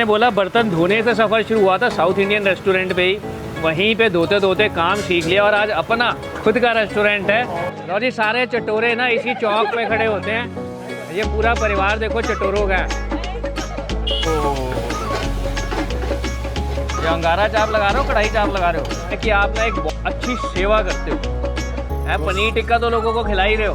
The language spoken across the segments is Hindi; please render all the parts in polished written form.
मैंने बोला बर्तन धोने से सफ़र शुरू हुआ था साउथ इंडियन रेस्टोरेंट पे ही, वहीं पे धोते धोते काम सीख लिया और आज अपना खुद का रेस्टोरेंट है। और ये सारे चटोरे ना इसी चौक पे खड़े होते हैं। ये पूरा परिवार देखो चटोरों का है। ये अंगारा चाप लगा रहे हो, कढ़ाई चाप लगा रहे हो कि आप ना एक अच्छी सेवा करते हो। है पनीर टिक्का तो लोगों को खिला ही रहे हो,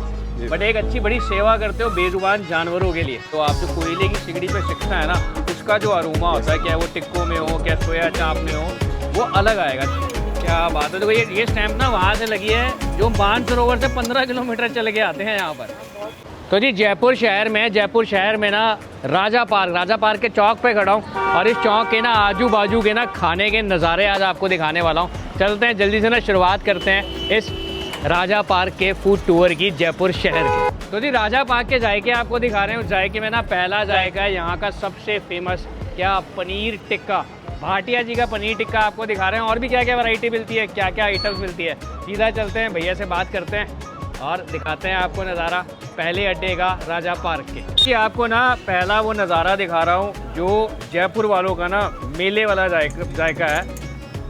बट एक अच्छी बड़ी सेवा करते हो बेजुबान जानवरों के लिए। तो आप जो कोयले की सिगड़ी पे सिकता है ना, उसका जो अरोमा होता है, क्या वो टिक्कों में हो, क्या सोया चाप में हो, वो अलग आएगा। क्या बात है। तो ये स्टैंप ना वहाँ से लगी है जो मानसरोवर से 15 किलोमीटर चल के आते हैं यहाँ पर। तो जी जयपुर शहर में ना राजा पार्क के चौक पे खड़ा हूँ और इस चौक के ना आजू बाजू के ना खाने के नज़ारे आज आपको दिखाने वाला हूँ। चलते हैं जल्दी से ना शुरुआत करते हैं इस राजा पार्क के फूड टूर की जयपुर शहर के। तो जी राजा पार्क के जायके आपको दिखा रहे हैं। जायके में ना पहला जायका है यहाँ का सबसे फेमस क्या पनीर टिक्का। भाटिया जी का पनीर टिक्का आपको दिखा रहे हैं। और भी क्या क्या वैरायटी मिलती है, क्या क्या आइटम्स मिलती है, सीधा चलते हैं भैया से बात करते हैं और दिखाते हैं आपको नज़ारा पहले अड्डे का राजा पार्क के। कि आपको ना पहला वो नज़ारा दिखा रहा हूँ जो जयपुर वालों का ना मेले वाला जायका है।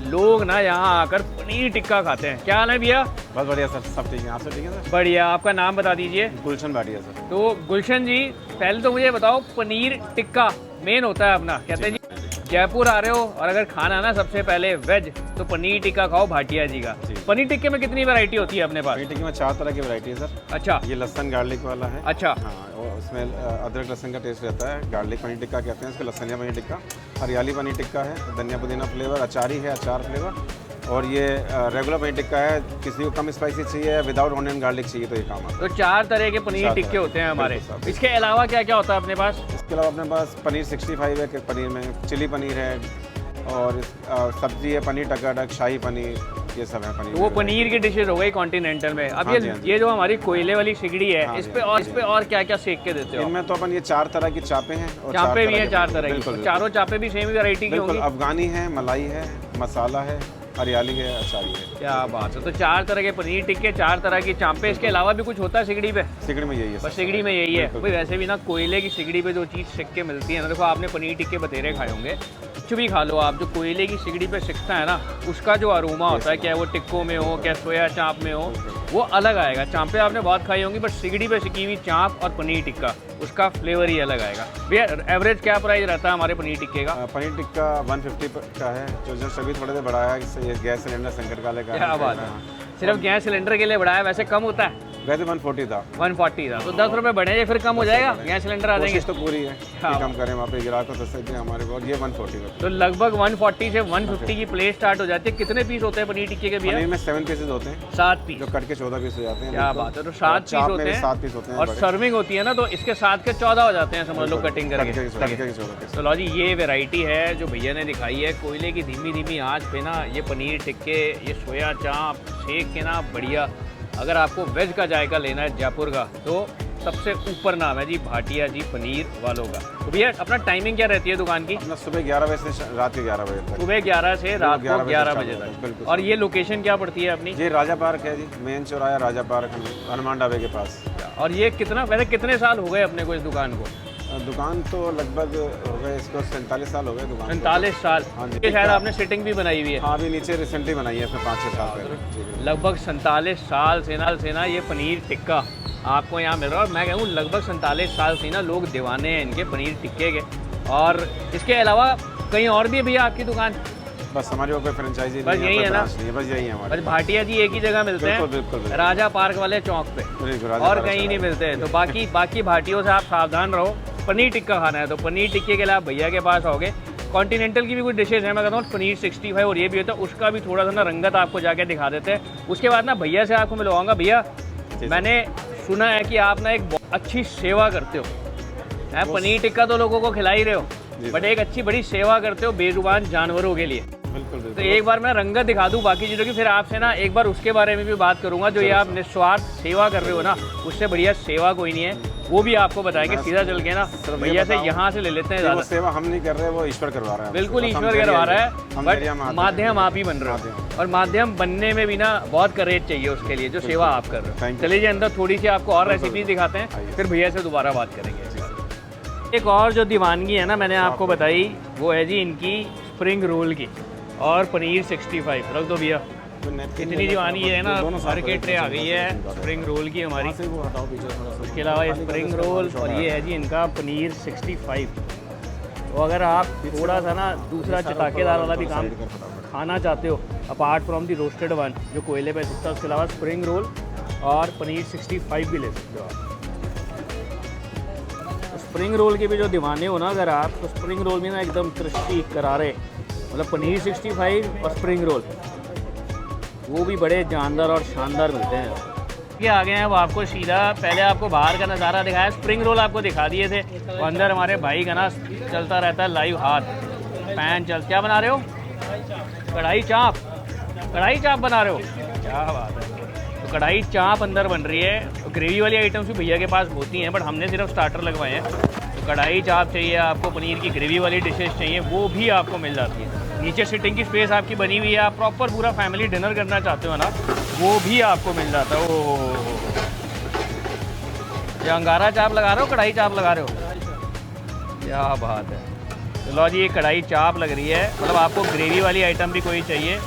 लोग ना यहाँ आकर पनीर टिक्का खाते हैं। क्या हाल है भैया? बहुत बढ़िया सर, सब ठीक है। आप सब ठीक है सर? बढ़िया। आपका नाम बता दीजिए। गुलशन भाटिया सर। तो गुलशन जी पहले तो मुझे बताओ, पनीर टिक्का मेन होता है अपना, कहते हैं जी जयपुर आ रहे हो और अगर खाना ना सबसे पहले वेज तो पनीर टिक्का खाओ भाटिया जी का। पनीर टिक्के में कितनी वैरायटी होती है अपने पास? पनीर टिक्के में 4 तरह की वैरायटी है सर। अच्छा। ये लहसन गार्लिक वाला है। अच्छा। हाँ, उसमें अदरक लहसन का टेस्ट रहता है। गार्लिक पनीर टिक्का कहते हैं इसको, लहसनिया पनीर टिक्का। हरियाली पनीर टिक्का है, धनिया पुदीना फ्लेवर, अचारी है, अचार फ्लेवर। और ये रेगुलर पनीर टिक्का है, किसी को कम स्पाइसी चाहिए, विदाउट ऑनियन गार्लिक चाहिए तो ये काम आता है। तो 4 तरह के पनीर टिक्के होते हैं हमारे। इसके अलावा क्या क्या होता है अपने पास? इसके अलावा अपने पास पनीर 65 है, पनीर में चिली पनीर है और सब्जी है, पनीर टकाटक, शाही पनीर, ये सब है पनीर। तो वो पनीर की डिशेज हो गई कॉन्टिनेंटल में। अब ये जो हमारी कोयले वाली सिगड़ी है, इस पे और क्या क्या सेक के देते हो? इनमें तो अपन ये 4 तरह की चापें हैं। और चापें भी हैं 4 तरह की। चारों चापें भी सेम वैरायटी की होंगी? अफगानी है, मलाई है, मसाला है, हरियाली है, अचारी है। क्या बात है। तो 4 तरह के पनीर टिक्के, 4 तरह की चापें। इसके अलावा भी कुछ होता है सिगड़ी पे? सिगड़ी में यही है। बस सिगड़ी में यही है भाई। वैसे भी ना कोयले की सिगड़ी पे जो चीज़ सिक के मिलती है ना, देखो आपने पनीर टिक्के बतेरे खाए होंगे, कुछ भी खा लो आप, जो कोयले की सिगड़ी पे सिकता है ना, उसका जो अरोमा होता है, क्या वो टिक्कों में हो, क्या सोया चाप में हो, वो अलग आएगा। चापें आपने बहुत खाई होंगी, बट सिगड़ी पे सिकी हुई चाप और पनीर टिक्का, उसका फ्लेवर ही अलग आएगा। भैया एवरेज क्या प्राइस रहता है हमारे पनीर टिक्के का? पनीर टिक्का 150 का है, जो सभी थोड़े से बढ़ाया है, गैस सिलेंडर संकट काले का। क्या बात है। सिर्फ गैस सिलेंडर के लिए बढ़ाया, वैसे कम होता है? वैसे 140 था। 140 था। तो 10 रुपये बढ़े फिर कम हो जाएगा, गैस सिलेंडर आ जाएंगे। तो पूरी है कि कम करें वहाँ पे ग्राहक को तो हमारे को। ये 140 का। तो लगभग 140 से 150 की प्लेट स्टार्ट हो जाती है। कितने पीस होते हैं पनीर टिक्के के भैया? पनीर में 7 पीसेज होते हैं। 7 पीस, जो कट के 14 पीस हो जाते हैं। क्या बात है। तो 7 पीस होते हैं। 7 पीस होते हैं। और सर्विंग होती है ना, तो इसके साथ के 14 हो जाते हैं, समझ लो कटिंग करके। तो लो जी, ये वेराइटी है जो भैया ने दिखाई है। कोयले की धीमी धीमी आंच पे ना ये पनीर टिक्के, ये सोया चाप सेक के ना बढ़िया। अगर आपको वेज का जायका लेना है जयपुर का, तो सबसे ऊपर नाम है जी भाटिया जी पनीर वालों का। तो भैया अपना टाइमिंग क्या रहती है दुकान की? अपना सुबह 11 बजे से रात के 11 बजे तक। सुबह 11 से रात को 11 बजे तक। और ये लोकेशन क्या पड़ती है अपनी? ये राजा पार्क है जी, मेन चौराया राजा पार्क, हनुमान ढाबे के पास। और ये वैसे कितने साल हो गए अपने को इस दुकान को? दुकान तो लगभग हो गए इसको 47 साल हो गए दुकान। 47 साल। हाँ जी। शायद आपने सिटिंग भी बनाई हुई है? हाँ, अभी नीचे रिसेंटली बनाई है, इसमें 5-6 साल पहले। लगभग 47 साल से ना ये पनीर टिक्का आपको यहाँ मिल रहा है। और मैं कहूँ लगभग 47 साल से ना लोग दीवाने हैं इनके पनीर टिक्के के। और इसके अलावा कहीं और भी है भैया आपकी दुकान? बस हमारे कोई फ्रेंचाइजी बस यही है ना? बस यही है हमारे। बस भाटिया जी एक ही जगह मिलते हैं? बिल्कुल। राजा पार्क वाले चौक पे, और कहीं नहीं मिलते हैं। तो बाकी भाटियों से आप सावधान रहो। पनीर टिक्का खाना है तो पनीर टिक्के के लिए आप भैया के पास आओगे। कॉन्टिनेंटल की भी कुछ डिशेज हैं, मैं कहता हूँ पनीर 65 और ये भी होता है, उसका भी थोड़ा सा ना रंगत आपको जाके दिखा देते हैं। उसके बाद ना भैया से आपको मिलवाऊंगा। भैया मैंने सुना है कि आप ना एक अच्छी सेवा करते हो। पनीर टिक्का तो लोगों को खिला ही रहे हो, बट एक अच्छी बड़ी सेवा करते हो बेजुबान जानवरों के लिए। बिल्कुल। तो एक बार मैं रंगत दिखा दूं बाकी चीज़ों की, फिर आपसे ना एक बार उसके बारे में भी बात करूंगा। जो ये आप निस्वार्थ सेवा कर रहे हो ना, उससे बढ़िया सेवा कोई नहीं है। वो भी आपको बताएंगे। सीधा चल के ना भैया से यहाँ से ले लेते हैं। ज़्यादा सेवा हम नहीं कर रहे, वो ईश्वर करवा रहा है। बिल्कुल ईश्वर करवा रहा है, बट माध्यम आप ही बन रहे हो। और माध्यम बनने में भी ना बहुत करेज चाहिए उसके लिए, जो सेवा आप कर रहे हो। चलिए अंदर थोड़ी सी आपको और रेसिपीज दिखाते हैं, फिर भैया से दोबारा बात करेंगे। एक और जो दीवानगी है ना मैंने आपको बताई, वो है जी इनकी स्प्रिंग रोल की और पनीर 65। रख दो भैया। इतनी दीवानी है ना, भर के ट्रे आ गई है स्प्रिंग रोल की हमारी। उसके अलावा ये स्प्रिंग रोल और ये है जी इनका पनीर 65। तो अगर आप थोड़ा सा ना दूसरा चटाकेदार वाला भी काम खाना चाहते हो apart from the roasted one जो कोयले पे सिकता है, उसके अलावा स्प्रिंग रोल और पनीर 65 भी ले सकते हो आप। तो स्प्रिंग रोल के भी जो दीवाने हो ना अगर आप, तो स्प्रिंग रोल भी ना एकदम क्रिस्पी करारे, मतलब पनीर 65 और स्प्रिंग रोल वो भी बड़े जानदार और शानदार मिलते हैं। ये आ गए हैं वो आपको सीधा, पहले आपको बाहर का नज़ारा दिखाया, स्प्रिंग रोल आपको दिखा दिए थे। तो अंदर हमारे भाई का ना चलता रहता है लाइव हाथ, पैन चल। क्या बना रहे हो? कढ़ाई चाप। कढ़ाई चाप बना रहे हो, क्या बात है। तो कढ़ाई चाप अंदर बन रही है। तो ग्रेवी वाली आइटम्स भी भैया के पास होती हैं, बट हमने सिर्फ स्टार्टर लगवाए हैं। तो कढ़ाई चाप चाहिए आपको, पनीर की ग्रेवी वाली डिशेज चाहिए, वो भी आपको मिल जाती है। नीचे सिटिंग की स्पेस आपकी बनी हुई है, आप प्रॉपर पूरा फैमिली डिनर करना चाहते हो ना, वो भी आपको मिल जाता है। ओह, ये अंगारा चाप लगा रहे हो, कढ़ाई चाप लगा रहे हो, क्या बात है। तो लो जी ये कढ़ाई चाप लग रही है, मतलब आपको ग्रेवी वाली आइटम भी कोई चाहिए,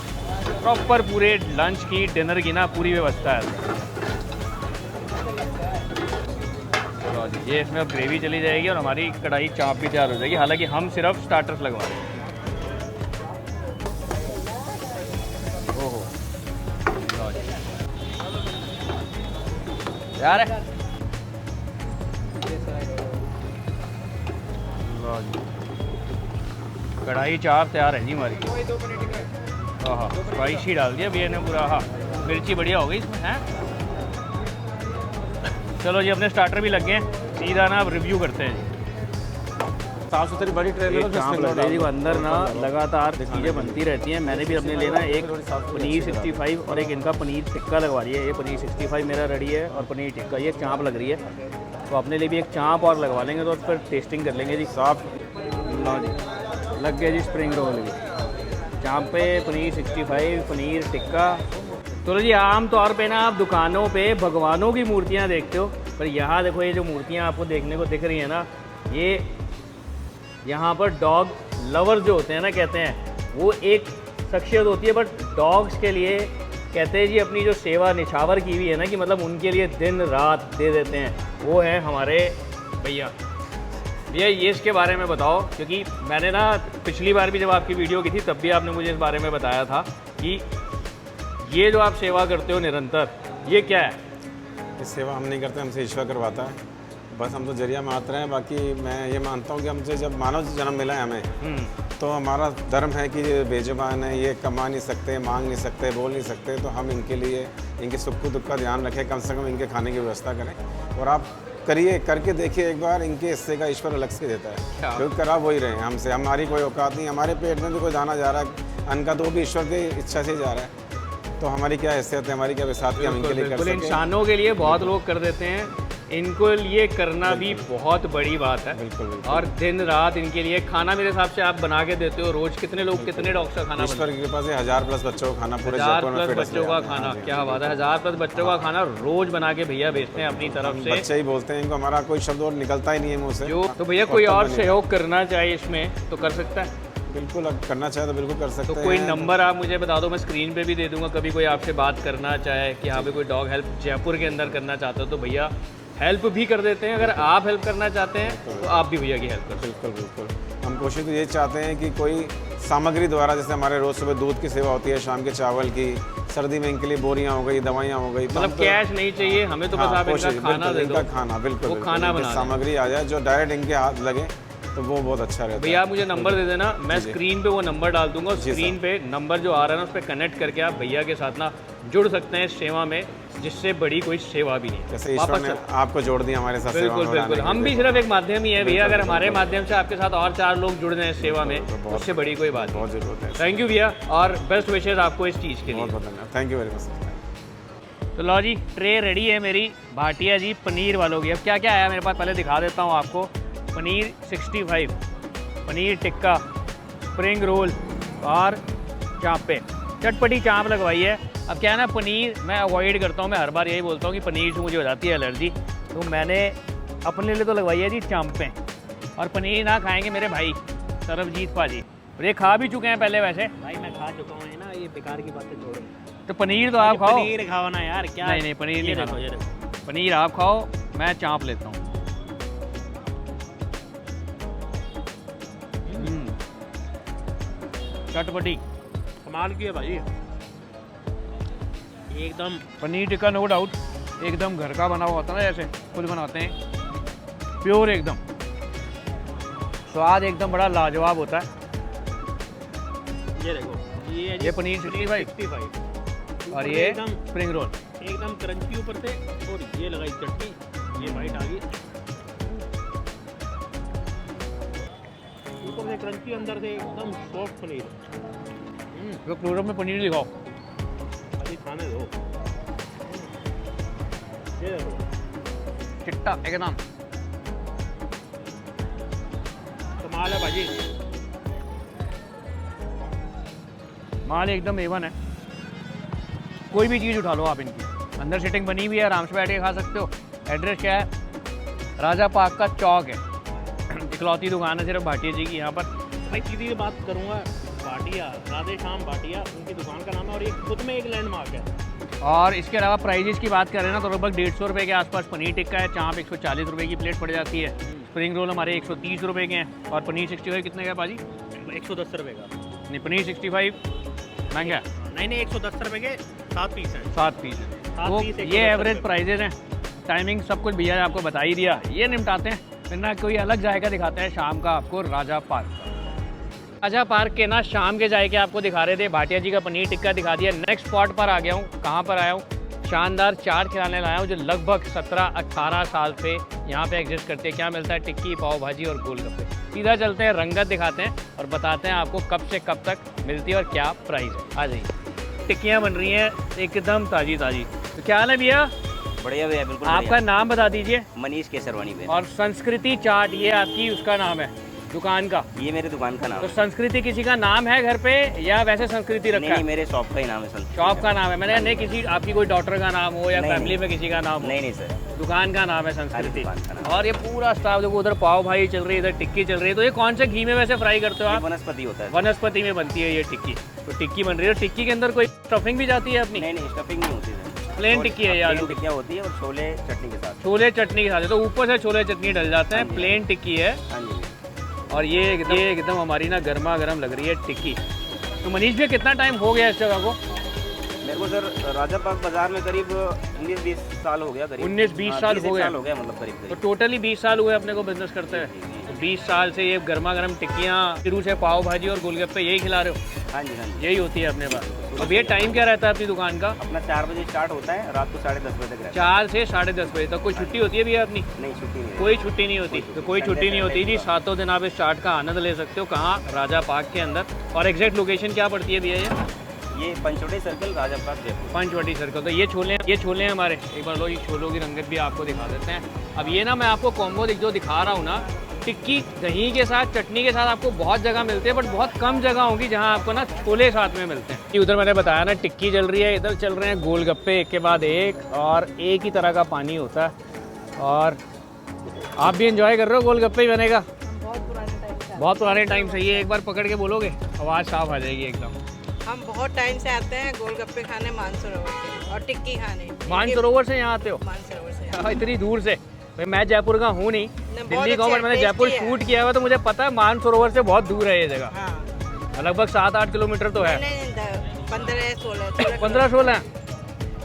प्रॉपर पूरे लंच की डिनर की ना पूरी व्यवस्था है। लो जी ये इसमें अब ग्रेवी चली जाएगी और हमारी कढ़ाई चाप भी तैयार हो जाएगी। हालांकि हम सिर्फ स्टार्टर्स लगवा रहे हैं। यार कढ़ाई चाप तैयार है जी हमारी। हाँ स्पाइसी डाल दिया भैया ने पूरा। हाँ मिर्ची बढ़िया हो गई इसमें है। चलो जी अपने स्टार्टर भी लग गए, सीधा ना अब रिव्यू करते हैं जी। साफ सुथरी बड़ी ट्रे में अंदर ना लगातार चीज़ें बनती रहती हैं। मैंने भी अपने लिए ना एक पनीर 65 और एक इनका पनीर टिक्का लगवा लिया है। ये पनीर 65 मेरा रेडी है और पनीर टिक्का ये चाँप लग रही है, तो अपने लिए भी एक चाँप और लगवा लेंगे, तो उस पर टेस्टिंग कर लेंगे जी। साफ लो जी लग गया जी स्प्रिंग रोल भी, चाँप पे पनीर 65 पनीर टिक्का। तो जी आम तौर पे ना आप दुकानों पे भगवानों की मूर्तियाँ देखते हो, पर यहाँ देखो ये जो मूर्तियाँ आपको देखने को दिख रही है ना, ये यहाँ पर डॉग लवर जो होते हैं ना, कहते हैं वो एक शख्सियत होती है, बट डॉग्स के लिए कहते हैं जी अपनी जो सेवा निछावर की हुई है ना, कि मतलब उनके लिए दिन रात दे देते हैं, वो है हमारे भैया। भैया ये इसके बारे में बताओ, क्योंकि मैंने ना पिछली बार भी जब आपकी वीडियो की थी तब भी आपने मुझे इस बारे में बताया था कि ये जो आप सेवा करते हो निरंतर, ये क्या है? इस सेवा हम नहीं करते, हमसे ईश्वर करवाता है, बस हम तो जरिया मात्र हैं। बाकी मैं ये मानता हूँ कि हमसे जब मानव जन्म मिला है हमें, तो हमारा धर्म है कि ये बेजुबान है, ये कमा नहीं सकते, मांग नहीं सकते, बोल नहीं सकते, तो हम इनके लिए इनके सुख दुख का ध्यान रखें, कम से कम इनके खाने की व्यवस्था करें। और आप करिए, करके देखिए एक बार, इनके हिस्से का ईश्वर अलग से देता है, क्योंकि करा वही रहे हमसे, हमारी कोई औकात नहीं। हमारे पेट में भी कोई दाना जा रहा है अन्न का, तो वो भी ईश्वर की इच्छा से ही जा रहा है। तो हमारी क्या हैसियत है, हमारी क्या विसात, हम इनके लिए कर सकें। इंसानों के लिए बहुत लोग कर देते हैं, इनको लिए करना भी बहुत बड़ी बात है। बिल्कुल। और दिन रात इनके लिए खाना मेरे हिसाब से आप बना के देते हो। रोज कितने लोग, कितने डॉग्स का खाना? ईश्वर की कृपा से 1000+ बच्चों का खाना, पूरे 1000+ बच्चों का खाना, क्या बात है। 1000+ बच्चों का खाना रोज बना के भैया बेचते हैं अपनी तरफ से। बच्चे ही बोलते हैं, इनको हमारा कोई शब्द और निकलता ही नहीं है मुँह से। तो भैया कोई और सहयोग करना चाहे इसमें तो कर सकता है? बिल्कुल, अब करना चाहे तो बिल्कुल कर सकते हैं। तो कोई नंबर आप मुझे बता दो, मैं स्क्रीन पे भी दे दूंगा। कभी कोई आपसे बात करना चाहे कि यहाँ पे कोई डॉग हेल्प जयपुर के अंदर करना चाहते हो, तो भैया हेल्प भी कर देते हैं। अगर आप हेल्प करना चाहते हैं तो आप भी भैया की हेल्प कर। बिल्कुल बिल्कुल, हम कोशिश तो ये चाहते हैं कि कोई सामग्री द्वारा, जैसे हमारे रोज़ सुबह दूध की सेवा होती है, शाम के चावल की, सर्दी में इनके लिए बोरियां हो गई, दवाइयाँ हो गई, मतलब कैश नहीं चाहिए हमें, तो बस आप इनका खाना दे दो। खाना बिल्कुल, वो खाना बना सामग्री आ जाए जो डायरेक्ट इनके हाथ लगे, तो वो बहुत अच्छा रहता है। भैया आप मुझे नंबर दे देना, मैं स्क्रीन पे वो नंबर डाल दूंगा। स्क्रीन पे नंबर जो आ रहा है ना, उस पर कनेक्ट करके आप भैया के साथ ना जुड़ सकते हैं इस सेवा में, जिससे बड़ी कोई सेवा भी नहीं। जैसे ईश्वर ने आपको जोड़ दिया हमारे साथ। बिल्कुल बिल्कुल, हम भी सिर्फ एक माध्यम ही है भैया। अगर हमारे माध्यम से आपके साथ और 4 लोग जुड़ जाए इस सेवा में, उससे बड़ी कोई बात बहुत जरूरत है। थैंक यू भैया, और बेस्ट विशेज आपको इस चीज़ के लिए। बहुत धन्यवाद, थैंक यू वेरी मच। तो लो जी ट्रे रेडी है मेरी भाटिया जी पनीर वालों की। अब क्या क्या आया मेरे पास पहले दिखा देता हूँ आपको। पनीर 65, पनीर टिक्का, स्प्रिंग रोल और चाँपे, चटपटी चाँप लगवाई है। अब क्या है ना, पनीर मैं अवॉइड करता हूँ, मैं हर बार यही बोलता हूँ कि पनीर से मुझे हो जाती है एलर्जी, तो मैंने अपने लिए तो लगवाई है जी चाँपें। और पनीर ना खाएंगे मेरे भाई सरबजीत पाजी, और ये खा भी चुके हैं पहले वैसे। भाई मैं खा चुका हूँ, है ना, ये बेकार की बातें छोड़ो। तो पनीर तो आप खाओ। पनीर खाओ ना यार, क्या? नहीं पनीर नहीं खाना। ये देखो। पनीर आप खाओ, मैं चाँप लेता हूँ। चटपटी कमाल की है भाई, एकदम। पनीर टिक्का नो डाउट एकदम घर का बना हुआ होता है ना, जैसे खुद बनाते हैं, प्योर एकदम, स्वाद एकदम बड़ा लाजवाब होता है। ये देखो, ये पनीर 65 और ये एकदम स्प्रिंग रोल एकदम क्रंची ऊपर से, और ये लगाई चटनी, ये वाइट आ गई ऊपर से क्रंची, अंदर से एकदम सॉफ्ट पनीर। तो प्लूरम में पनीर दिखाओ। अभी खाने दो। ये देखो, चिट्टा एकदम कमाल है भाजी, माल एकदम एवन है। कोई भी चीज़ उठा लो आप इनकी, अंदर सीटिंग बनी हुई है, आराम से बैठ के खा सकते हो। एड्रेस क्या है? राजा पार्क का चौक है, इकलौती दुकान है सिर्फ भाटिया जी की यहाँ पर। भाई सीधी बात करूँगा, भाटिया, राधे श्याम भाटिया उनकी दुकान का नाम है, और ये खुद में एक लैंडमार्क है। और इसके अलावा प्राइजेस की बात करें ना तो लगभग 150 रुपये के आसपास पनीर टिक्का है। चाँप 140 रुपये की प्लेट पड़ जाती है। स्प्रिंग रोल हमारे 130 रुपये के हैं। और पनीर 65 कितने का है बाजी? 110 रुपये का। नहीं, पनीर 65 महंगा है। नहीं 110 रुपये के 7 पीस हैं। 7 पीस है। तो ये एवरेज प्राइजेज हैं। टाइमिंग सब कुछ भैया ने आपको बता ही दिया। ये निपटाते हैं, फिर ना कोई अलग जायका दिखाते हैं शाम का आपको राजा पार्क। राजा पार्क के ना शाम के जायके आपको दिखा रहे थे, भाटिया जी का पनीर टिक्का दिखा दिया। नेक्स्ट स्पॉट पर आ गया हूँ। कहाँ पर आया हूँ? शानदार चाट खिलाने लाया हूँ जो लगभग 17-18 साल से यहाँ पे एग्जिस्ट करते हैं। क्या मिलता है? टिक्की, पाव भाजी और गोलगप्पे। सीधा चलते हैं, रंगत दिखाते हैं और बताते हैं आपको कब से कब तक मिलती है और क्या प्राइस है। आ जाइए। टिक्कियाँ बन रही हैं एकदम ताज़ी ताज़ी। तो क्या हाल है भैया? बढ़िया भैया, बिल्कुल आपका बढ़िया। नाम बता दीजिए। मनीष केसरवानी भैया। और संस्कृति चाट, ये आपकी उसका नाम है दुकान का? ये मेरी दुकान का नाम तो है। संस्कृति किसी का नाम है घर पे या वैसे संस्कृति रखा नहीं, है? नहीं, मेरे शॉप का ही नाम है संस्कृति। शॉप का नाम है। मैंने नहीं किसी आपकी कोई डॉक्टर का नाम हो या नहीं, फैमिली नहीं। में किसी का नाम हो? नहीं सर, दुकान का नाम है संस्कृति। दुकान का नाम। और ये पूरा स्टाफ देखो, उधर पाव भाजी चल रही है, इधर टिक्की चल रही है। तो ये कौन से घी में वैसे फ्राई करते हो ये आप? वनस्पति होता है। वनस्पति में बनती है ये टिक्की। तो टिक्की बन रही है। टिक्की के अंदर कोई स्टफिंग भी जाती है अपनी? नहीं, स्टफिंग नहीं होती सर। प्लेन टिक्की है ये आलू की? टिक्कियाँ होती है और छोले चटनी के साथ। छोले चटनी के साथ, तो ऊपर से छोले चटनी डल जाते हैं। हाँ जी। प्लेन टिक्की है। हाँ जी। और ये एकदम हमारी ना गर्मा गर्म लग रही है टिक्की। तो मनीष भैया कितना टाइम हो गया इस जगह को? मेरे को सर राजा पार्क बाजार में करीब 19-20 साल हो गया। करीब 19-20 हाँ, साल 20 हो गया मतलब करीब। तो टोटली 20 साल हुए अपने को बिजनेस करते हैं। तो 20 साल से ये गर्मा गर्म टिक्कियाँ, शुरू से पाव भाजी और गोलगप्पे यही खिला रहे हो? हाँ जी, हाँ जी। यही होती है अपने पास। अब ये टाइम क्या रहता है अपनी दुकान का? अपना 4 बजे स्टार्ट होता है, रात को 10:30 बजे तक रहता 4 से 10:30 बजे तक। कोई छुट्टी होती है भैया अपनी? है। नहीं, छुट्टी नहीं है। कोई छुट्टी नहीं होती। तो कोई छुट्टी नहीं होती जी, सातों दिन आप इस चाट का आनंद ले सकते हो। कहाँ? राजा पार्क के अंदर। और एग्जैक्ट लोकेशन क्या पड़ती है भैया ये पंचवटी सर्कल, राजा पार्क, जयपुर। पंचवटी सर्कल। तो ये छोले हैं हमारे। एक बार लो, ये छोलों की रंगत भी आपको दिखा देते हैं। अब ये ना मैं आपको कॉम्बो जो दिखा रहा हूँ ना, टिक्की दही के साथ, चटनी के साथ आपको बहुत जगह मिलते हैं, बट बहुत कम जगह होगी जहाँ आपको ना छोले साथ में मिलते हैं। उधर मैंने बताया ना टिक्की चल रही है, इधर चल रहे हैं गोलगप्पे एक के बाद एक, और एक ही तरह का पानी होता है। और आप भी एंजॉय कर रहे हो गोलगप्पे ही बनेगा? बहुत पुराने टाइम से। ये एक बार पकड़ के बोलोगे, आवाज़ साफ आ जाएगी एकदम। हम बहुत टाइम से आते हैं गोलगप्पे खाने मानसरोवर से, और टिक्की खाने। मानसरोवर से यहाँ आते हो? मानसरोवर से। इतनी दूर से? भाई मैं जयपुर का हूँ नहीं, दिल्ली का हूँ, बट मैंने टेस्टी जयपुर है। शूट किया हुआ, तो मुझे पता है मानसरोवर से बहुत दूर है ये जगह। हाँ, लगभग 7-8 किलोमीटर तो है। 15-16 15-16।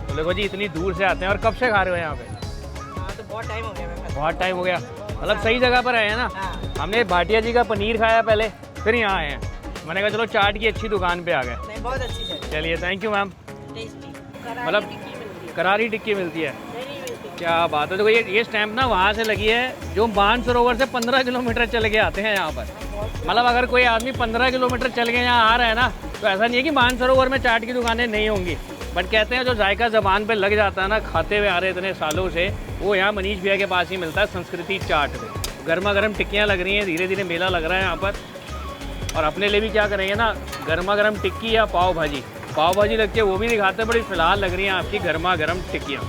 तो देखो जी, इतनी दूर से आते हैं। और कब से खा रहे हो यहाँ पे? हाँ, तो बहुत टाइम हो गया मेरे पास। बहुत टाइम हो गया। मतलब सही जगह पर आए हैं ना। हाँ। हमने भाटिया जी का पनीर खाया पहले, फिर यहाँ आए हैं। मैंने कहा चलो चाट की अच्छी दुकान पे आ गए। नहीं, बहुत अच्छी जगह, चलिए, थैंक यू मैम। टेस्टी। मतलब करारी टिक्की मिलती है? क्या बात है। देखो ये स्टैंप ना वहाँ से लगी है जो मानसरोवर से 15 किलोमीटर चल के आते हैं यहाँ पर। मतलब अगर कोई आदमी 15 किलोमीटर चल के यहाँ आ रहा है ना, तो ऐसा नहीं है कि मानसरोवर में चाट की दुकानें नहीं होंगी, बट कहते हैं जो जायका ज़बान पे लग जाता है ना, खाते हुए आ रहे इतने सालों से, वो यहाँ मनीष भैया के पास ही मिलता है, संस्कृति चाट में। गर्मा गर्म टिक्कियाँ लग रही हैं, धीरे धीरे मेला लग रहा है यहाँ पर। और अपने लिए भी क्या करेंगे ना, गर्मा गर्म टिक्की या पाव भाजी लगती है, वो भी दिखाते हैं। बड़ी फिलहाल लग रही हैं आपकी गर्मा गर्म टिक्कियाँ।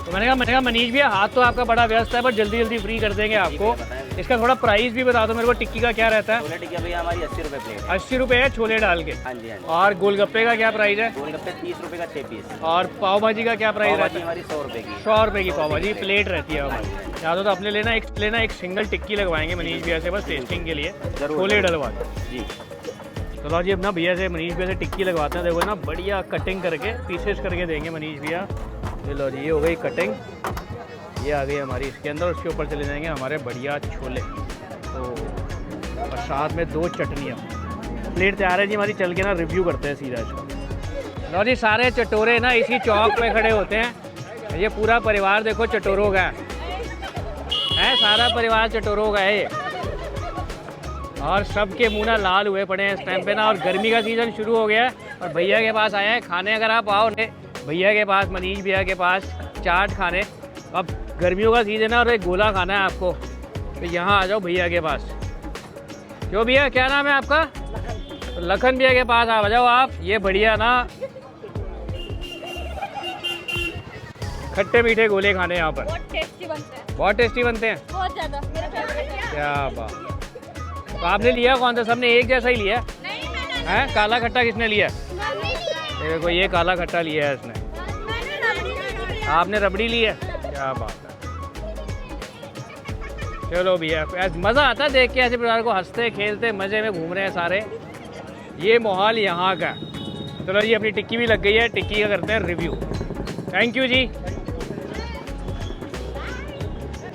तो मैंने कहा मनीष भैया, हाथ तो आपका बड़ा व्यस्त है, पर जल्दी जल्दी फ्री कर देंगे आपको। इसका थोड़ा प्राइस भी बता दो मेरे को, टिक्की का क्या रहता है? छोले टिक्की भैया हमारी 80 रुपये प्लेट। 80 रुपये है छोले डाल के। हाँ जी हाँ जी। और गोलगप्पे का क्या प्राइस है? गोलगप्पे 30 रुपये का 6 पीस। और पाव भाजी का क्या प्राइस रहता है? हमारी 100 रुपये की। 100 रुपये की पाव भाजी प्लेट रहती है हमारी। या तो अपने लेना एक सिंगल टिक्की लगवाएंगे मनीष भैया से बस टेस्टिंग के लिए, छोले डलवा जी। चलो जी अपना भैया से मनीष भैया से टिक्की लगवाते हैं। देखो ना बढ़िया कटिंग करके पीसेस करके देंगे मनीष भैया। ये लो जी, ये हो गई कटिंग, ये आ गई हमारी इसके अंदर। उसके ऊपर चले जाएंगे हमारे बढ़िया छोले, तो और साथ में 2 चटनियाँ। प्लेट तैयार है जी हमारी, चल के ना रिव्यू करते हैं सीधा इसका। लो जी, सारे चटोरे ना इसी चौक पे खड़े होते हैं। ये पूरा परिवार देखो चटोरों का है, सारा परिवार चटोरों का है ये। और सबके मुंह ना लाल हुए पड़े हैं इस टाइम पे ना, और गर्मी का सीज़न शुरू हो गया है। और भैया के पास आए हैं खाने, अगर आप आओ भैया के पास, मनीष भैया के पास चाट खाने। अब गर्मियों का सीज़न है और एक गोला खाना है आपको, तो यहाँ आ जाओ भैया के पास। क्यों भैया, क्या नाम है आपका? लखन भैया के पास आ जाओ आप। ये बढ़िया ना खट्टे मीठे गोले खाने यहाँ पर, बहुत टेस्टी बनते हैं। बहुत टेस्टी बनते हैं, बहुत ज़्यादा, मेरा फेवरेट है। क्या बात। तो आपने लिया कौन सा? सबने एक जैसा ही लिया नहीं, मैंने है? काला खट्टा किसने लिया? देखो ये काला खट्टा लिया है इसने, आपने रबड़ी ली है। क्या बात है। चलो भैया, मज़ा आता है देख के ऐसे परिवार को हंसते खेलते मज़े में घूम रहे हैं सारे। ये माहौल यहाँ का। चलो जी, अपनी टिक्की भी लग गई है, टिक्की का करते हैं रिव्यू। थैंक यू जी।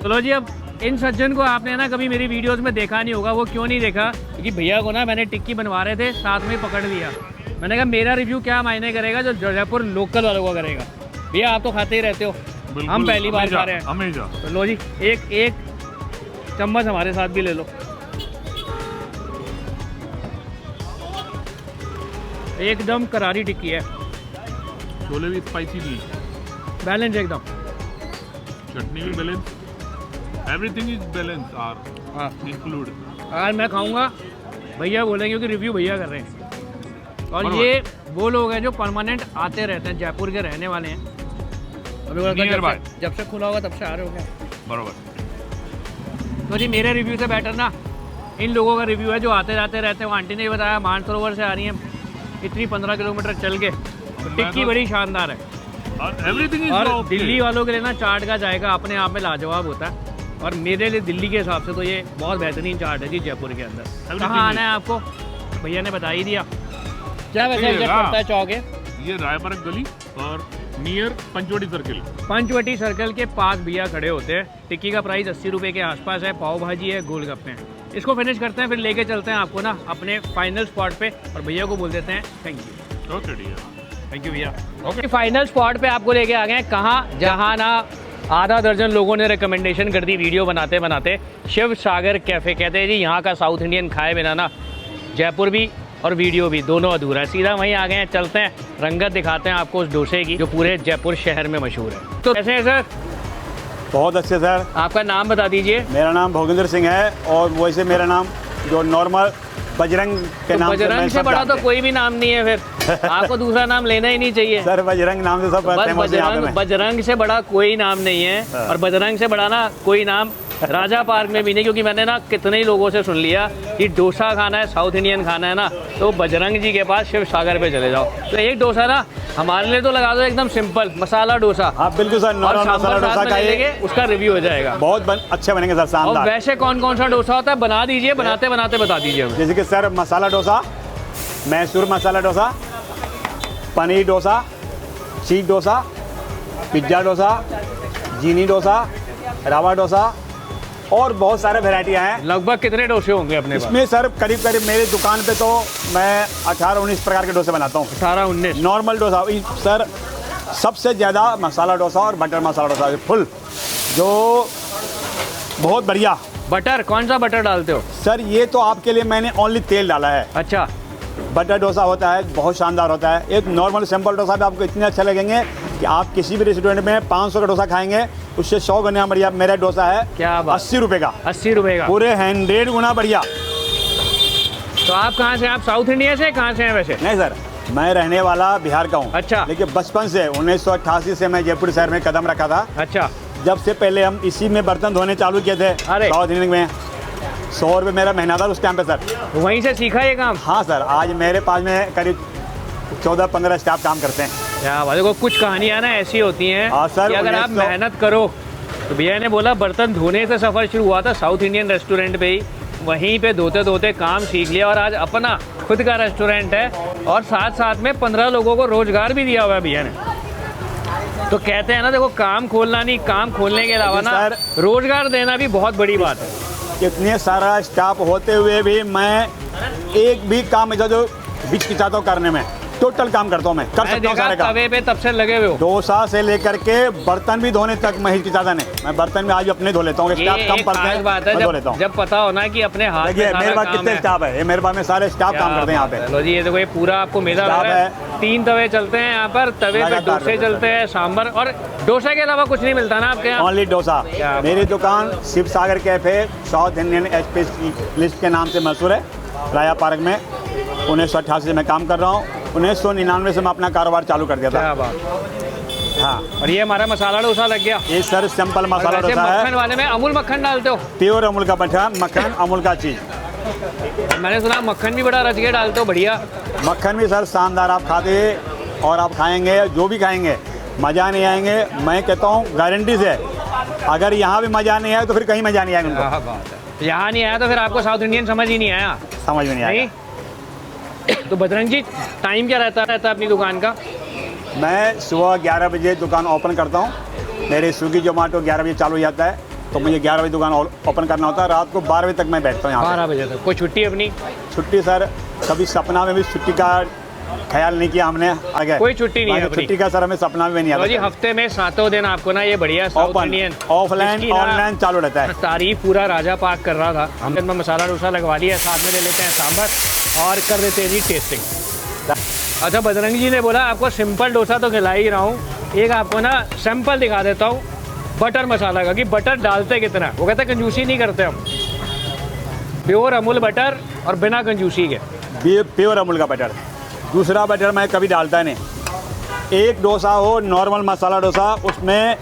चलो जी, अब इन सज्जन को आपने ना कभी मेरी वीडियोस में देखा नहीं होगा। वो क्यों नहीं देखा? क्योंकि भैया को ना मैंने टिक्की बनवा रहे थे, साथ में पकड़ लिया। मैंने कहा मेरा रिव्यू क्या मायने करेगा जो जयपुर लोकल वालों का करेगा। भैया आप तो खाते ही रहते हो, हम पहली बार खा रहे हैं हमेशा। तो लो जी, एक चम्मच हमारे साथ भी ले लो। एकदम करारी टिक्की है, छोले भी स्पाइसी नहीं, बैलेंस एकदम, चटनी भी बैलेंस, एवरीथिंग इज बैलेंस आर हाँ। इंक्लूड। आज मैं खाऊंगा, भैया बोलेंगे क्योंकि रिव्यू भैया कर रहे हैं। और ये वो लोग हैं जो परमानेंट आते रहते हैं, जयपुर के रहने वाले हैं। अभी जब से खुला होगा तब से आ रहे हो क्या? बराबर। तो जी मेरे रिव्यू से बेटर ना इन लोगों का रिव्यू है जो आते जाते रहते हैं। वो आंटी ने भी बताया मानसरोवर से आ रही हैं इतनी 15 किलोमीटर चल के, तो टिक्की बड़ी शानदार है। एवरीथिंग इज और दिल्ली वालों के लिए ना चाट का जायका अपने आप में लाजवाब होता है। और मेरे लिए दिल्ली के हिसाब से तो ये बहुत बेहतरीन चाट है जी जयपुर के अंदर। कहाँ आना है आपको? भैया ने बता ही दिया। क्या वैसे एग्जैक्ट पड़ता है चौक है? ये रायपारक गली और near Panchavati circle. Panchavati circle के पास भैया खड़े होते हैं। टिक्की का प्राइस 80 रुपये के आसपास है, पाव भाजी है, गोलगप्पे हैं। इसको फिनिश करते हैं, फिर लेके चलते हैं आपको ना अपने फाइनल स्पॉट पे, और भैया को बोल देते हैं thank you. Okay dear, thank you भैया। ओके, फाइनल स्पॉट पे आपको लेके आ गए हैं। कहाँ? जहाँ ना आधा दर्जन लोगों ने रिकमेंडेशन कर दी वीडियो बनाते बनाते। शिव सागर कैफ़े कहते हैं जी, यहाँ का साउथ इंडियन खाए बिना ना जयपुर भी और वीडियो भी दोनों अधूरा है। सीधा वहीं आ गए हैं, चलते हैं, रंगत दिखाते हैं आपको उस डोसे की जो पूरे जयपुर शहर में मशहूर है। तो कैसे हैं सर? बहुत अच्छे सर। आपका नाम बता दीजिए। मेरा नाम भोगेंद्र सिंह है, और वैसे मेरा नाम जो नॉर्मल बजरंग के नाम बजरंग से बड़ा तो कोई भी नाम नहीं है, फिर आपको दूसरा नाम लेना ही नहीं चाहिए सर। बजरंग नाम से सब फेमस है यहाँ पे। बजरंग से बड़ा कोई नाम नहीं है, और बजरंग से बड़ा ना कोई नाम राजा पार्क में भी नहीं। क्योंकि मैंने ना कितने ही लोगों से सुन लिया कि डोसा खाना है, साउथ इंडियन खाना है ना, तो बजरंग जी के पास शिव सागर पे चले जाओ। तो एक डोसा ना हमारे लिए तो लगा दो एकदम सिंपल मसाला डोसा। आप बिल्कुल सर, नॉर्मल मसाला डोसा खाइए, उसका रिव्यू हो जाएगा। बहुत अच्छे बनेंगे सर, और शानदार। वैसे कौन कौन सा डोसा होता है बना दीजिए, बनाते बनाते बता दीजिए हमें। जैसे कि सर मसाला डोसा, मैसूर मसाला डोसा, पनीर डोसा, चीज डोसा, पिज्ज़ा डोसा, जीनी डोसा, रवा डोसा, और बहुत सारे वेराइटियाँ हैं। लगभग कितने डोसे होंगे अपने पास? इसमें सर करीब करीब मेरी दुकान पे तो मैं 18-19 प्रकार के डोसे बनाता हूँ। 18-19 नॉर्मल डोसा सर, सबसे ज़्यादा मसाला डोसा और बटर मसाला डोसा फुल, जो बहुत बढ़िया। बटर कौन सा बटर डालते हो? सर ये तो आपके लिए मैंने ओनली तेल डाला है। अच्छा, बटर डोसा होता है, बहुत शानदार होता है। एक नॉर्मल सिंपल डोसा भी आपको इतने अच्छे लगेंगे कि आप किसी भी रेस्टोरेंट में 500 का डोसा खाएंगे उससे 100 गुना बढ़िया मेरा डोसा है। क्या बात? 80 रुपये का। 80 रुपये का पूरे 100 गुना बढ़िया। तो आप कहाँ से? आप साउथ इंडिया से कहाँ से हैं वैसे? नहीं सर, मैं रहने वाला बिहार का हूँ। अच्छा। लेकिन बचपन से 1988 से मैं जयपुर शहर में कदम रखा था। अच्छा। जब से पहले हम इसी में बर्तन धोने चालू किए थे अरे। साउथ इंडियन में, 100 रुपये मेरा महीना था उस टाइम पे सर। तो वहीं से सीखा ये काम? हाँ सर, आज मेरे पास में करीब 14-15 स्टाफ काम करते हैं। क्या बात है, देखो कुछ कहानियाँ ना ऐसी होती हैं हाँ सर, कि अगर आप 1900 मेहनत करो। तो भैया ने बोला बर्तन धोने से सफ़र शुरू हुआ था साउथ इंडियन रेस्टोरेंट पे ही, वहीं पे धोते धोते काम सीख लिया और आज अपना खुद का रेस्टोरेंट है और साथ साथ में 15 लोगों को रोजगार भी दिया हुआ है भैया ने। तो कहते हैं ना, देखो काम खोलना नहीं, काम खोलने के अलावा ना रोजगार देना भी बहुत बड़ी बात है। इतने सारा स्टाफ होते हुए भी मैं एक भी काम जो हिचकिचाता हूँ करने में, टोटल काम करता हूँ मैं, कर सकता हूँ सारे काम। तवे पे तब से लगे हुए हो। डोसा से लेकर के बर्तन भी धोने तक मैं हिचकिचाता नहीं, मैं बर्तन में आज भी अपने धो लेता हूँ। स्टाफ कम पड़ते हैं, बात है मैं धो लेता हूँ। जब पता हो ना कि अपने हाथ में देखिए मेरे सारा पास काम कितने स्टाफ है, ये मेरे पास में सारे स्टाफ काम करते हैं यहाँ पे। चलो जी, ये देखो ये पूरा आपको मेला लग रहा है। 3 तवे चलते हैं यहाँ पर, तवे पे लगातार डोसे चलते हैं, सांभर, और डोसा के अलावा कुछ नहीं मिलता ना आपके यहाँ? ओनली डोसा। क्या मेरी दुकान शिव सागर कैफे साउथ इंडियन स्पेशलिस्ट के नाम से मशहूर है, राया पार्क में। 1988 से मैं काम कर रहा हूँ, 1999 से मैं अपना कारोबार चालू कर दिया था। क्या बात। हाँ, और ये हमारा मसाला डोसा लग गया। ये सर सिंपल मसाला और वैसे डोसा मक्खन है, वाले में अमूल मक्खन डालते हो? प्योर अमूल का मक्खन, अमूल का चीज़। मैंने सुना मक्खन भी बड़ा रच के डालते हो, बढ़िया। मक्खन भी सर शानदार, आप खाते और आप खाएंगे, जो भी खाएंगे मज़ा नहीं आएंगे। मैं कहता हूँ गारंटी से, अगर यहाँ भी मज़ा नहीं आया तो फिर कहीं मज़ा नहीं आएगा उनको। क्या बात है। यहाँ नहीं आया तो फिर आपको साउथ इंडियन समझ ही नहीं आया। समझ में नहीं आएगा। नहीं तो बजरंग जी, टाइम क्या रहता है अपनी दुकान का? मैं सुबह 11 बजे दुकान ओपन करता हूँ। मेरे स्विगी जोमेटो 11 बजे चालू हो जाता है, तो मुझे 11 बजे दुकान ओपन करना होता है। रात को 12 बजे तक मैं बैठता हूँ यहाँ 12 बजे तक। कोई छुट्टी अपनी? छुट्टी सर कभी सपना में भी छुट्टी का ख्याल नहीं किया हमने। आगे कोई छुट्टी नहीं है अपनी? छुट्टी का सर हमें सपना में नहीं तो जी आता। हफ्ते में 7 दिन आपको ना ये बढ़िया south open, Indian offline online चालू रहता है। तारीफ पूरा राजा पाक कर रहा था। हमने इतना मसाला डोसा लगवा लिया, साथ में ले लेते हैं सांभर और कर देते हैं जी टेस्टिंग। अच्छा, बजरंग जी ने बोला आपको सिंपल डोसा तो खिला ही रहा हूँ, एक आपको ना सैंपल दिखा देता हूँ बटर मसाला का, कि बटर डालते कितना। वो कहते हैं कंजूसी नहीं करते हम, प्योर अमूल बटर और बिना कंजूसी के। प्योर अमूल का बटर, दूसरा बटर मैं कभी डालता नहीं। एक डोसा हो नॉर्मल मसाला डोसा, उसमें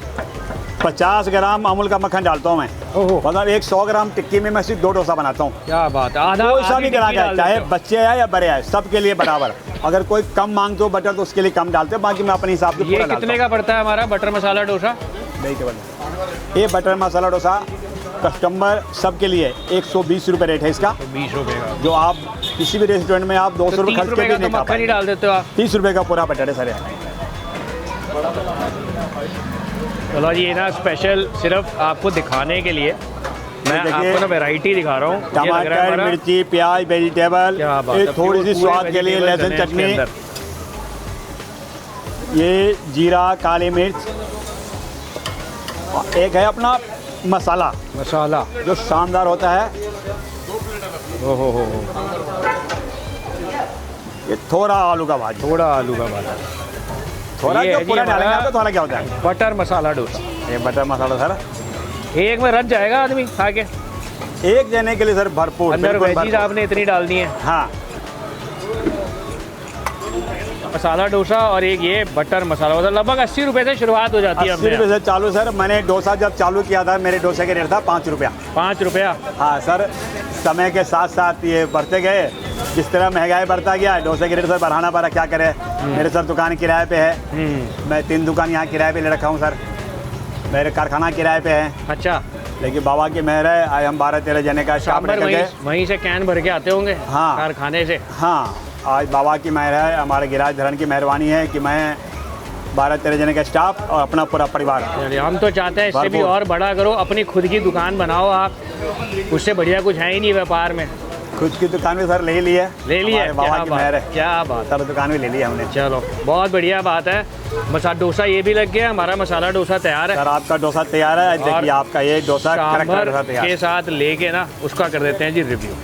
50 ग्राम अमूल का मक्खन डालता हूँ मैं। ओहो। मतलब 100 ग्राम टिक्की में मैं सिर्फ 2 डोसा बनाता हूँ। क्या बात है। आधा कोई सा आधी भी करा टिक्की के, डाल चाहे देते हो। बच्चे आए या बड़े आए, सबके लिए बराबर। अगर कोई कम मांगते हो बटर तो उसके लिए कम डालते हो, बाकी मैं अपने हिसाब से ये पूरा कितने का पड़ता है हमारा बटर मसाला डोसा? ये बटर मसाला डोसा कस्टमर सबके लिए 120 रुपये रेट है इसका। 20 रुपये का। जो आप किसी भी रेस्टोरेंट में आप 200 रुपये 30 खर्च के रुपये भी का नहीं तो खा मक्खन ही पाएंगे। डाल देते हो आप। 30 रुपये का पूरा बटर है सर। चलो जी, ये ना स्पेशल सिर्फ आपको दिखाने के लिए मैं देखिए, आपको ना वैरायटी दिखा रहा हूँ। ये लग रहा है टमाटर, हमारा- मिर्ची, प्याज, वेजिटेबल, क्या बात ये है, थोड़ी सी पूरे स्वाद के लिए vegetables लहसुन हैं इसके चटनी, अंदर। ये जीरा, काली मिर्च, और एक है अपना मसाला मसाला। जो शानदार होता है। ओहो हो, ये थोड़ा आलू का भाजी, थोड़ा आलू का बात। थोड़ा ये जो है जी पूरा डालेंगे हमारा आप, थोड़ा क्या होता है। बटर मसाला डोसा। ये बटर मसाला सर एक में रच जाएगा आदमी खा के। एक जने के लिए सर भरपूर। अंदर बिल्कुल वेजीज भरपूर। आपने इतनी डाल दी है। हाँ, मसाला डोसा और एक ये बटर मसाला, मतलब लगभग 80 रुपये से शुरुआत हो जाती है 80 रुपये से चालू सर। मैंने डोसा जब चालू किया था, मेरे डोसे के रेट था 5 रुपया। 5 रुपया। हाँ सर, समय के साथ साथ ये बढ़ते गए। जिस तरह महंगाई बढ़ता गया, डोसे के रेट सर बढ़ाना पड़ा, क्या करें। मेरे सर दुकान किराए पे है, मैं 3 दुकान यहाँ किराए पे ले रखा हूँ सर। मेरे कारखाना किराए पे है, अच्छा। लेकिन बाबा की मेहर है, आज हम 12-13 जने का स्टाफ सांभर लेकर गए। वहीं से कैन भर के आते होंगे हाँ। कारखाने से। हाँ, आज बाबा की मेहर है, हमारे गिराज धरन की मेहरबानी है कि मैं 12-13 जने का स्टाफ और अपना पूरा परिवार। चलिए, हम तो चाहते हैं इससे भी भरपूर। और बड़ा करो, अपनी खुद की दुकान बनाओ आप। उससे बढ़िया कुछ है ही नहीं व्यापार में। खुद की दुकान भी सर ले ली है, ले लिया। हमारे बाबा क्या की बात मेहर है, है। क्या बात। सर दुकान भी ले ली है हमने। चलो, बहुत बढ़िया बात है। मसाला डोसा ये भी लग गया, हमारा मसाला डोसा तैयार है। सर आपका डोसा तैयार है, और देखिए आपका ये डोसा कड़क डोसा सांभर तैयार के है। साथ लेके ना उसका कर देते हैं जी रिव्यू।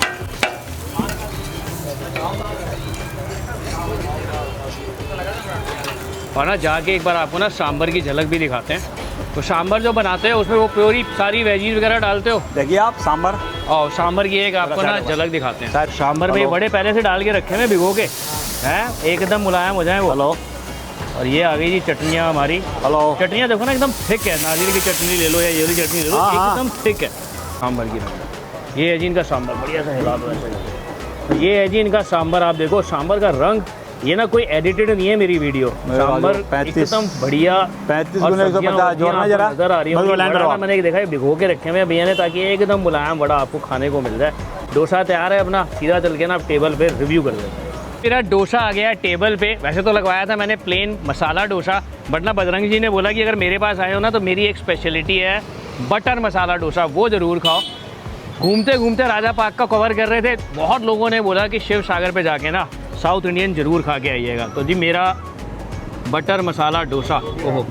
और ना जाके एक बार आपको ना सांभर की झलक भी दिखाते हैं। तो सांभर जो बनाते हैं उसमें वो प्योरी सारी वेजीज वगैरह डालते हो? देखिए आप सांभर, और सांभर की एक आपको ना झलक दिखाते हैं। सांभर में ये बड़े पहले से डाल के रखे हैं भिगो के, हैं एकदम मुलायम हो जाए वो। हेलो, और ये आ गई जी चटनियाँ हमारी। हेलो। चटनियाँ देखो ना एकदम थिक है, नारियल की चटनी ले लो या ये वाली चटनी ले लो, हाँ, हाँ। एकदम थिक है सांभर की। ये है जी इनका सांभर, बढ़िया सा हिला दो ऐसे। ये है जी इनका सांभर, आप देखो सांभर का रंग, ये ना कोई एडिटेड नहीं है मेरी वीडियो, सांभर 35 एकदम बढ़िया। 35 और गुने 150 सब्जियां जोड़ना जरा, नजर आ रही बस वो लैंड है। करवाओ। मैंने देखा है भिगो के रखे हुए हैं भैया ने, ताकि एकदम मुलायम वड़ा आपको खाने को मिल जाए। डोसा तैयार है अपना, सीधा चल के ना आप टेबल पे रिव्यू कर लेते हैं। मेरा डोसा आ गया है टेबल पे। वैसे तो लगवाया था मैंने प्लेन मसाला डोसा, बट ना बजरंग जी ने बोला कि अगर मेरे पास आए हो ना तो मेरी एक स्पेशलिटी है बटर मसाला डोसा, वो ज़रूर खाओ। घूमते घूमते राजा पार्क का कवर कर रहे थे, बहुत लोगों ने बोला कि शिव सागर पे जाके ना साउथ इंडियन ज़रूर खा के आइएगा। तो जी मेरा बटर मसाला डोसा, ओहो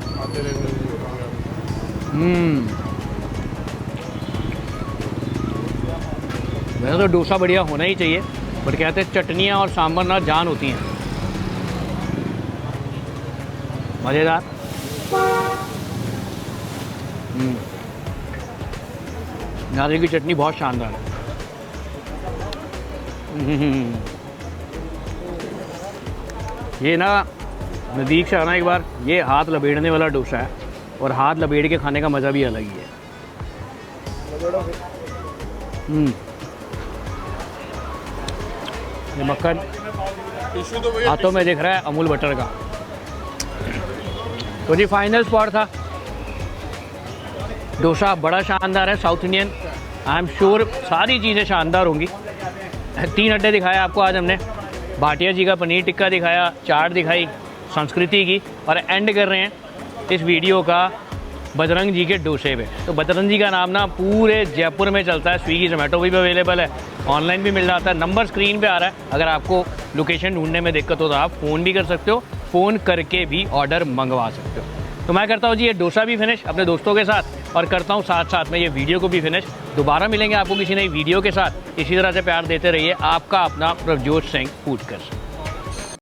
वैसे तो डोसा बढ़िया होना ही चाहिए, बट कहते हैं चटनियाँ और सांभर ना जान होती हैं। मज़ेदार। नारियल की चटनी बहुत शानदार है। ये ना नज़दीक से आना एक बार, ये हाथ लपेटने वाला डोसा है, और हाथ लपेट के खाने का मज़ा भी अलग ही है। ये मक्खन हाथों में दिख रहा है अमूल बटर का। तो जी फाइनल स्पॉट था, डोसा बड़ा शानदार है south Indian. I am sure सारी चीज़ें शानदार होंगी। 3 अड्डे दिखाए आपको आज हमने, भाटिया जी का पनीर टिक्का दिखाया, चाट दिखाई संस्कृति की, और एंड कर रहे हैं इस वीडियो का बजरंग जी के डोसे पे। तो बजरंग जी का नाम ना पूरे जयपुर में चलता है, स्विगी जोमेटो भी अवेलेबल है, ऑनलाइन भी मिल जाता है। नंबर स्क्रीन पे आ रहा है, अगर आपको लोकेशन ढूंढने में दिक्कत हो तो आप फ़ोन भी कर सकते हो, फ़ोन करके भी ऑर्डर मंगवा सकते हो। तो मैं करता हूँ जी ये डोसा भी फिनिश अपने दोस्तों के साथ, और करता हूँ साथ साथ में ये वीडियो को भी फिनिश। दोबारा मिलेंगे आपको किसी नई वीडियो के साथ, इसी तरह से प्यार देते रहिए। आपका अपना प्रभजोत सिंह फूडकर्स।